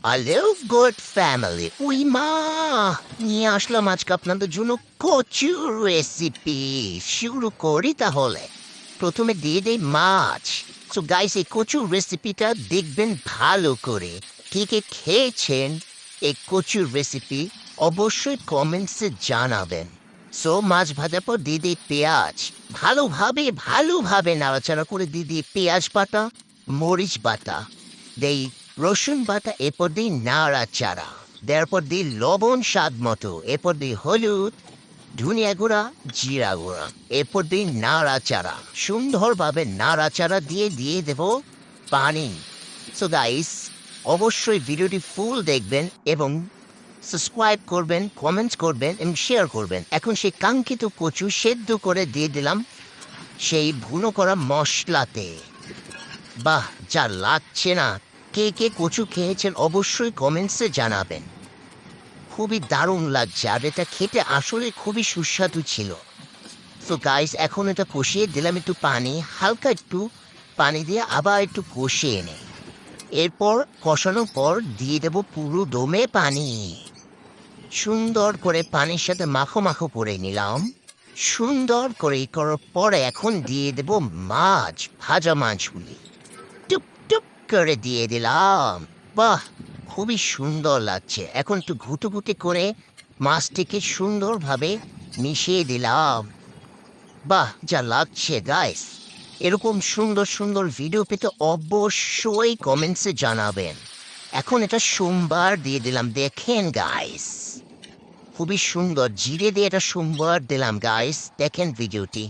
Hello good family, we মা নিয়ে আসলাম আজকে আপনাদের জন্য কচুর রেসিপি। শুরু করি তাহলে। প্রথমে দিয়ে দেই মাছ। সো গাইস, এই কচুর রেসিপিটা দেখবেন ভালো করে। কে কে খেয়েছেন এই কচুর রেসিপি অবশ্যই কমেন্টসে জানাবেন। সো মাছ ভাজার পর দিয়ে দিই পেঁয়াজ। ভালোভাবে ভালোভাবে নাড়াচাড়া করে দিয়ে দিই পেঁয়াজ বাটা, মরিচ বাটা, দেই রসুন বাটা, এরপর দিই নাড়াচাড়া। দেওয়ার পর দিই লবণ স্বাদ মতো, এরপর দিই হলুদ, ধনিয়া গুঁড়া, জিরা গুঁড়া, এরপর দিই নাড়াচাড়া। সুন্দরভাবে নাড়াচাড়া দিয়ে দিয়ে দেব পানি। সো গাইস, অবশ্যই ভিডিওটি ফুল দেখবেন এবং সাবস্ক্রাইব করবেন, কমেন্টস করবেন এবং শেয়ার করবেন। এখন সেই কাঙ্ক্ষিত কচু সেদ্ধ করে দিয়ে দিলাম সেই ভুনো করা মশলাতে। বাহ, যা লাগছে না! কে কে কচু খেয়েছেন অবশ্যই কমেন্টসে জানাবেন। খুবই দারুণ লাগছে, আর এটা খেতে আসলে খুবই সুস্বাদু ছিল। তো গাইস, এখন এটা কষিয়ে দিলাম একটু পানি, হালকা একটু পানি দিয়ে আবার একটু কষিয়ে নেই। এরপর কষানোর পর দিয়ে দেব পুরো দমে পানি। সুন্দর করে পানির সাথে মাখো মাখো করে নিলাম। সুন্দর করে করার পরে এখন দিয়ে দেব মাছ, ভাজা মাছগুলি টুপ টুপ করে দিয়ে দিলাম। বাহ, খুবই সুন্দর লাগছে। এখন একটু ঘুটে ঘুটে করে মাছটিকে সুন্দরভাবে মিশিয়ে দিলাম। বাহ, যা লাগছে গাইস! এরকম সুন্দর সুন্দর ভিডিও পেতে অবশ্যই কমেন্টসে জানাবেন। এখন এটা সোমবার দিয়ে দিলাম, দেখেন গাইস, খুবই সুন্দর জিরে দিয়ে এটা সোমবার দিলাম গাইস, দেখেন ভিডিওটি।